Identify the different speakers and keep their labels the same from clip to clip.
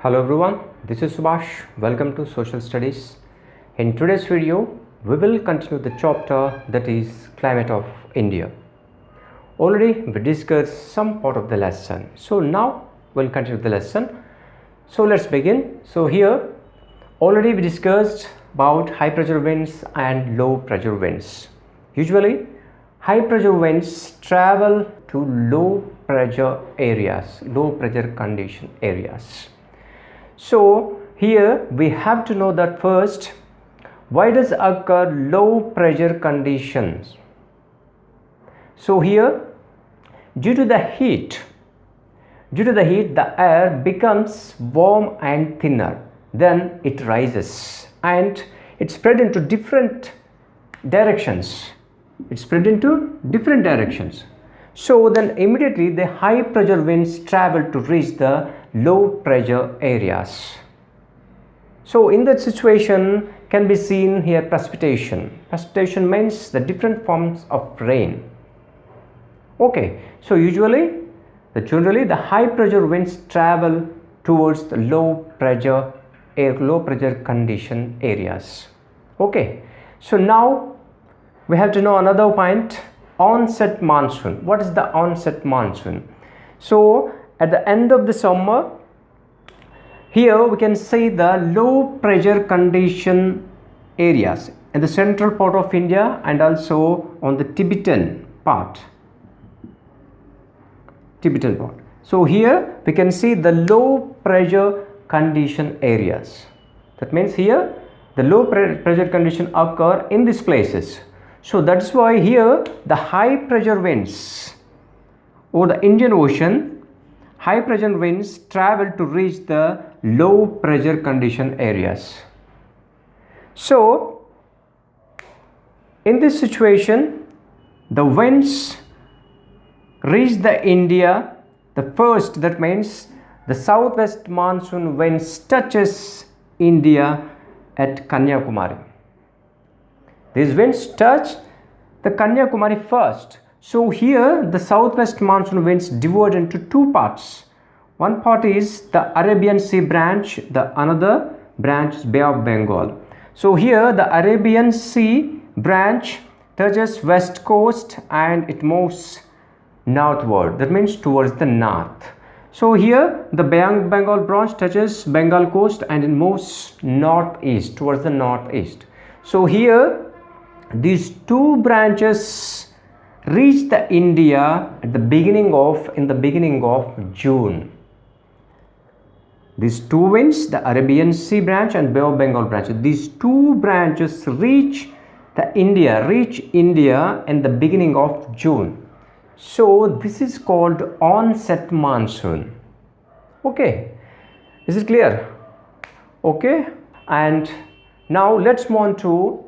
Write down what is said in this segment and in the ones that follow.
Speaker 1: Hello everyone, this is Subhash. Welcome to Social Studies. In today's video, we will continue the chapter that is Climate of India. Already we discussed some part of the lesson. So now we'll continue the lesson. So let's begin. So here already we discussed about high pressure winds and low pressure winds. Usually high pressure winds travel to low pressure areas, low pressure condition areas. So here we have to know that first, why does occur low pressure conditions? So here, due to the heat, the air becomes warm and thinner. Then it rises and it spread into different directions. So then immediately the high pressure winds travel to reach the low pressure areas. So in that situation can be seen here precipitation. Precipitation means the different forms of rain. Okay, so generally the high pressure winds travel towards the low pressure condition areas. Okay, so now we have to know another point. Onset monsoon. What is the onset monsoon? So at the end of the summer, here we can see the low pressure condition areas in the central part of India and also on the Tibetan part. So here we can see the low pressure condition areas. That means here the low pressure condition occur in these places. So that's why here the high pressure winds over the Indian Ocean, high pressure winds travel to reach the low pressure condition areas. So in this situation, the winds reach the India, that means the southwest monsoon winds touches India at Kanyakumari. These winds touch the Kanyakumari first. So here the southwest monsoon winds divide into two parts. One part is the Arabian Sea branch, the another branch is Bay of Bengal. So here the Arabian Sea branch touches west coast and it moves northward. That means towards the north. So here the Bay of Bengal branch touches Bengal coast and it moves northeast, towards the northeast. So here these two branches reach the India at in the beginning of June. These two winds, the Arabian Sea branch and Bay of Bengal branch, these two branches reach India in the beginning of June. So this is called onset monsoon. Okay, is it clear? Okay, and now let's move on to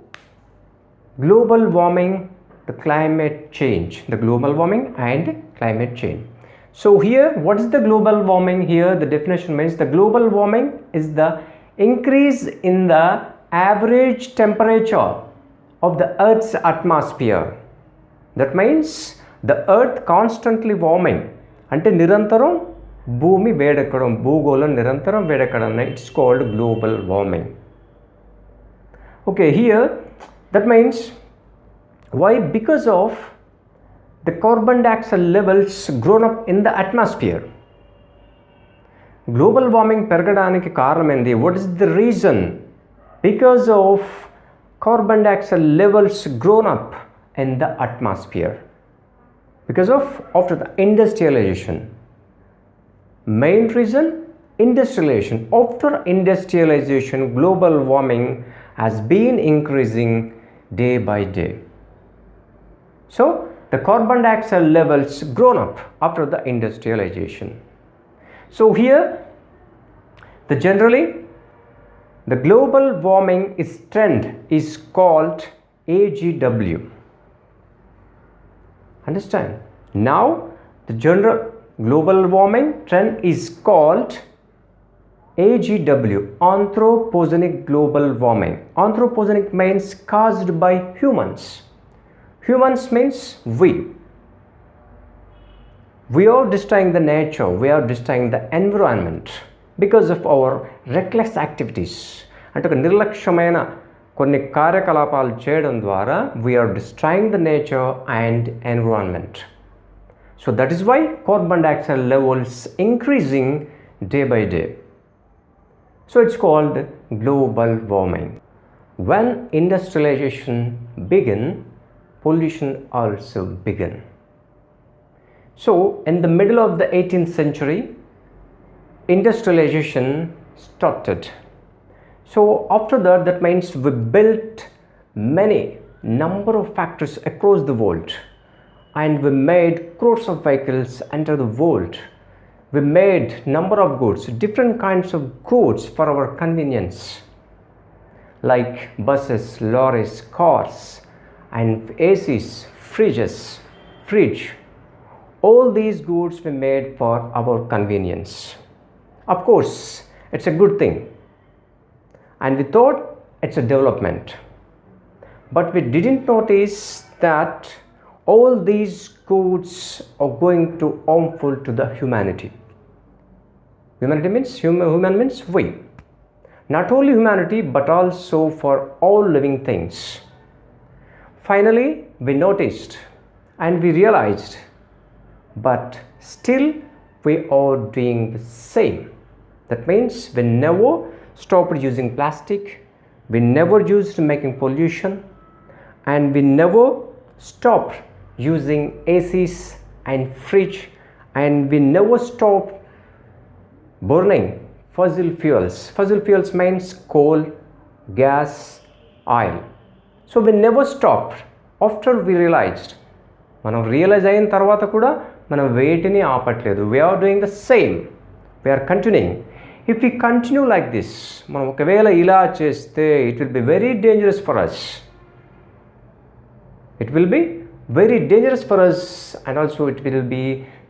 Speaker 1: global warming, the climate change, the global warming and climate change. So here, what is the global warming? Here the definition means the global warming is the increase in the average temperature of the Earth's atmosphere. That means the Earth constantly warming. Ante nirantaram bhumi vedakadam, bhugolam nirantaram vedakadam. It's called global warming. Okay, here that means why? Because of the carbon dioxide levels grown up in the atmosphere. Global warming peragadaniki karanam endi? What is the reason? Because of carbon dioxide levels grown up in the atmosphere. Because of after the industrialization. Main reason, industrialization. After industrialization, global warming has been increasing day by day. So the carbon dioxide levels grown up after the industrialization. So here generally the global warming trend is called AGW. Understand? Now the general global warming trend is called AGW, Anthropogenic global warming. Anthropogenic means caused by humans. Humans means we. We are destroying the nature, we are destroying the environment. because of our reckless activities. అంటే ఒక నిర్లక్ష్యమైన కొన్ని కార్యకలాపాలు చేయడం ద్వారా we are destroying the nature and environment. So that is why carbon dioxide levels increasing day by day. So it's called global warming. When industrialization began, pollution also began. So in the middle of the 18th century, industrialization started. So after that, that means we built many number of factories across the world, and we made crores of vehicles enter the world. We made number of goods, different kinds of goods for our convenience, like buses, lorries, cars, and ACs, fridge. All these goods we made for our convenience. Of course, it's a good thing, and we thought it's a development, but we didn't notice that all these goods are going to harmful to the humanity. Humanity means human means we. Not only humanity, but also for all living things. Finally, we noticed and we realized, but still we are doing the same. That means we never stopped using plastic, we never used making pollution, and we never stopped using ACs and fridge, and we never stopped burning fossil fuels. Fossil fuels means coal, gas, oil. So we never stopped after we realized. మనం realise అయిన తర్వాత కూడా మనం వేటిని ఆపట్లేదు. We are doing the same. We are continuing. If we continue like this, మనం ఒకవేళ ఇలా చేస్తే it will be very dangerous for us. It will be very dangerous for us, and also it will be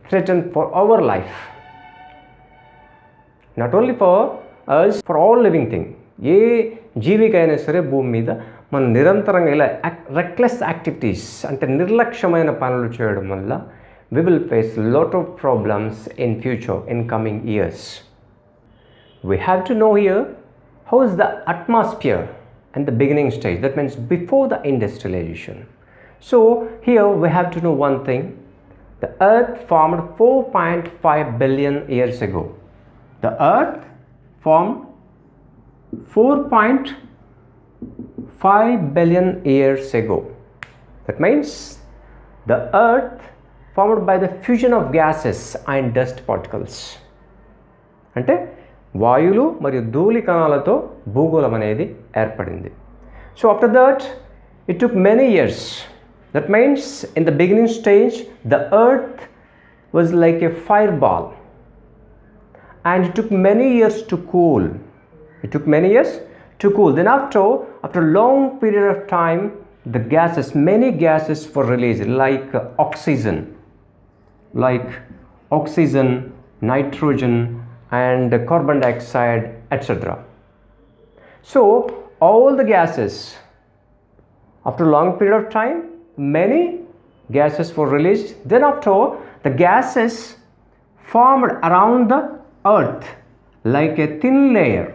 Speaker 1: threatened for our life. Not only for us, for all living thing. ఏ జీవికైనా సరే భూమి మీద మనం నిరంతరంగా ఇలా reckless activities అంటే నిర్లక్ష్యమైన పనులు చేయడం వల్ల we will face lot of problems in future, in coming years. We have to know here how is the atmosphere in the beginning stage, that means before the industrialization. So here we have to know one thing. The earth formed 4.5 billion years ago. The earth formed 4.5 billion years ago. That means the earth formed by the fusion of gases and dust particles. అంటే వాయువులు మరియు ధూళి కణాలతో భూగోళం అనేది ఏర్పడింది. So after that it took many years. That means in the beginning stage the earth was like a fireball, and it took many years to cool. Then after a long period of time, many gases were released, like oxygen, nitrogen, and carbon dioxide, etc. So all the gases, after a long period of time, many gases were released. Then after, the gases formed around the earth like a thin layer.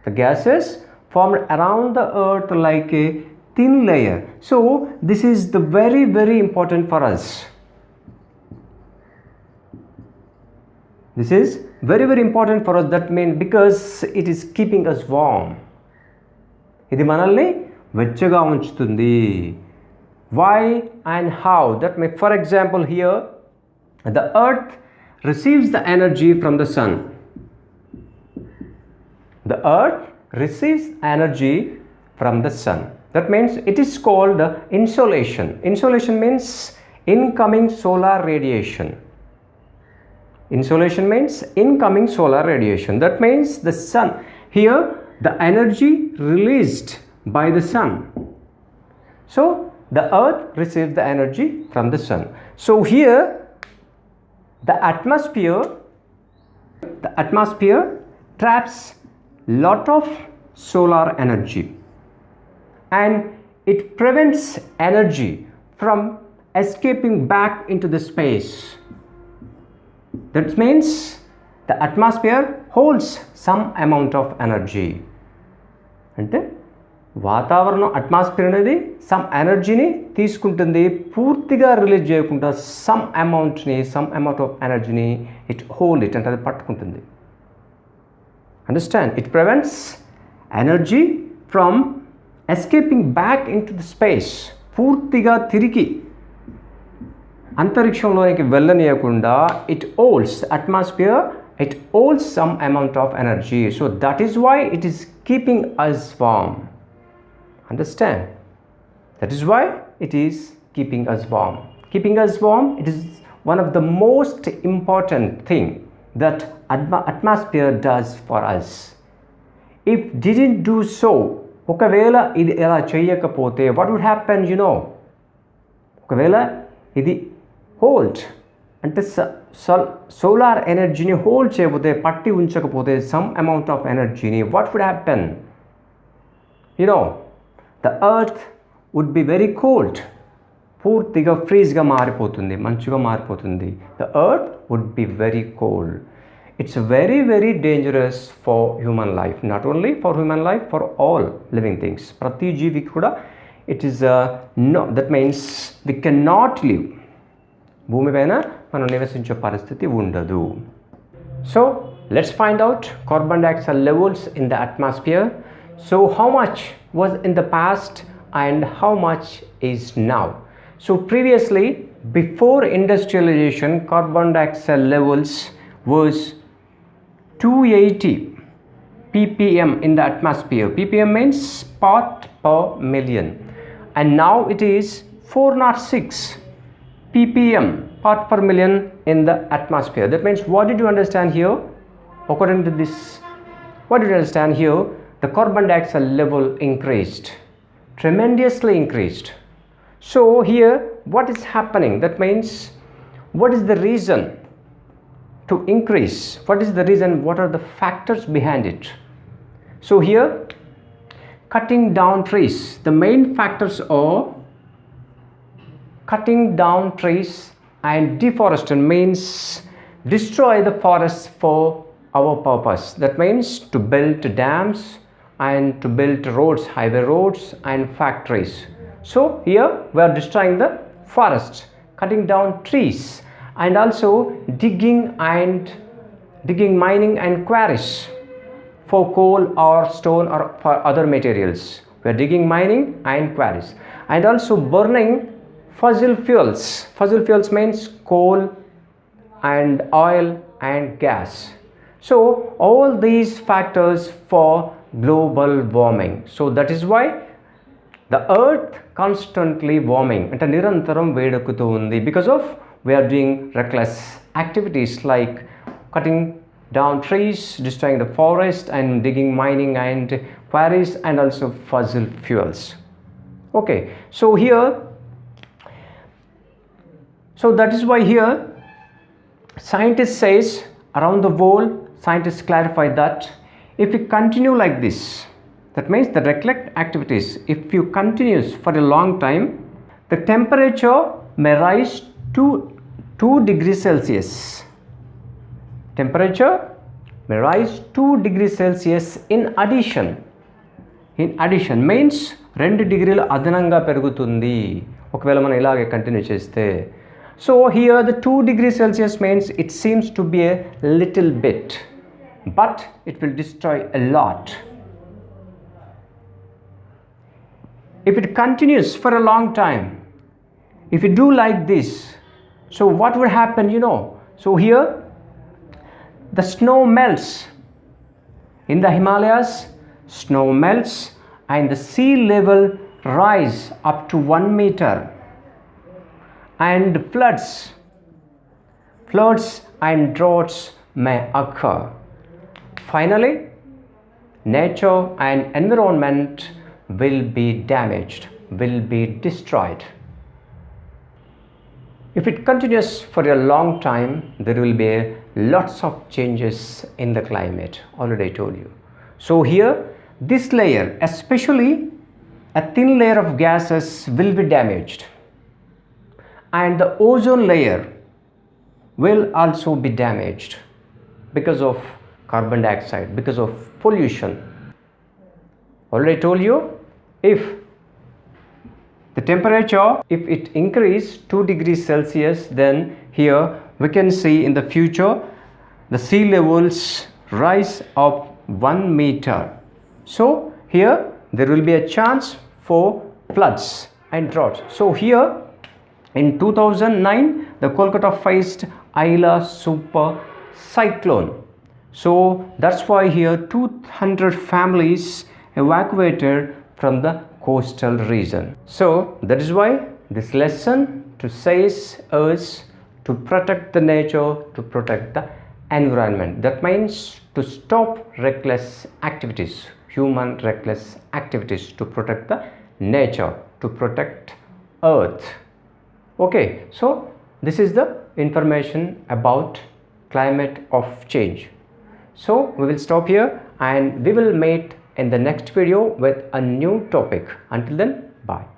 Speaker 1: The gases formed around the earth like a thin layer. So this is the very, very important for us. This is very, very important for us. That means because it is keeping us warm. ఇది మనల్ని వెచ్చగా ఉంచుతుంది. Why and how? That means, for example, here the earth receives the energy from the sun. The earth receives energy from the sun. That means it is called insolation. Insolation means incoming solar radiation. Insolation means incoming solar radiation. That means the sun, here the energy released by the sun. So the earth receives the energy from the sun. So here the atmosphere traps lot of solar energy, and it prevents energy from escaping back into the space. That means the atmosphere holds some amount of energy. అంటే వాతావరణం atmosphere అనేది some ఎనర్జీని తీసుకుంటుంది, పూర్తిగా release చేయకుండా some amount of ఎనర్జీని it hold it అంటే అది పట్టుకుంటుంది. Understand? It prevents energy from escaping back in to the space. పూర్తిగా తిరిగి అంతరిక్షంలోనికి వెళ్ళనీయకుండా it holds atmosphere, it holds some amount of energy. So that is why it is keeping us warm. Understand? That is why it is keeping us warm. Keeping us warm, it is one of the most important thing that atmosphere does for us. If didn't do so, ఒకవేళ ఇది ఎలా చేయకపోతే what would happen, you know? ఒకవేళ ఇది hold అంటే solar ఎనర్జీని hold చేయకపోతే, పట్టి ఉంచకపోతే సమ్ అమౌంట్ ఆఫ్ ఎనర్జీని, what would happen? You know the earth would be very cold. పూర్తిగా ఫ్రీజ్గా మారిపోతుంది, మంచుగా మారిపోతుంది. The earth would be very cold. It's very very dangerous for human life. Not only for human life, for all living things. ప్రతి జీవికి కూడా it is no, that means we can not live. భూమి పైన మనం నివసించే పరిస్థితి ఉండదు. So let's find out carbon dioxide levels in the atmosphere. So how much was in the past and how much is now? So previously, before industrialisation, carbon dioxide levels was 280 ppm in the atmosphere. ppm means part per million, and now it is 406 ppm, part per million in the atmosphere. That means, what did you understand here? According to this, what did you understand here? The carbon dioxide level increased, tremendously increased. So here, what is happening? That means, what is the reason to increase? What is the reason? What are the factors behind it? So here, cutting down trees. The main factors are cutting down trees and deforestation, means destroy the forests for our purpose. That means to build dams and to build roads, highway roads and factories. So here we are destroying the forests, cutting down trees, and also digging, mining and quarries for coal or stone or for other materials. We are digging, mining and quarries, and also burning fossil fuels. Fossil fuels means coal and oil and gas. So all these factors for global warming. So that is why the earth constantly warming, ante nirantaram vedakutu undi, because of we are doing reckless activities like cutting down trees, destroying the forest, and digging, mining and quarries, and also fossil fuels. Okay, so here, so that is why here scientists says, around the world scientists clarify that if we continue like this, that means the reckless activities, if you continues for a long time, the temperature may rise to 2 degrees Celsius. Temperature may rise 2 degrees Celsius in addition. In addition means 2 డిగ్రీలు అదనంగా పెరుగుతుంది ఒకవేళ మనం ఇలాగే continue చేస్తే. So here the 2 degrees Celsius means it seems to be a little bit, but it will destroy a lot. If it continues for a long time, if you do like this, so what would happen, you know? So here the snow melts in the Himalayas, snow melts and the sea level rise up to 1 meter, and floods and droughts may occur. Finally, nature and environment will be damaged, will be destroyed. If it continues for a long time, there will be lots of changes in the climate. Already I told you. So here, this layer, especially a thin layer of gases, will be damaged, and the ozone layer will also be damaged. because of carbon dioxide, because of pollution. Already told you, if the temperature, if it increase 2 degrees Celsius, then here we can see in the future the sea levels rise up 1 meter. So here there will be a chance for floods and droughts. So here in 2009 the Kolkata faced Ayla super cyclone. So that's why here 200 families evacuated from the coastal region. So that is why this lesson to says us to protect the nature, to protect the environment. That means to stop reckless activities, human reckless activities, to protect the nature, to protect earth. Okay, so this is the information about climate of change. So we will stop here and we will meet in the next video with a new topic. Until then, bye.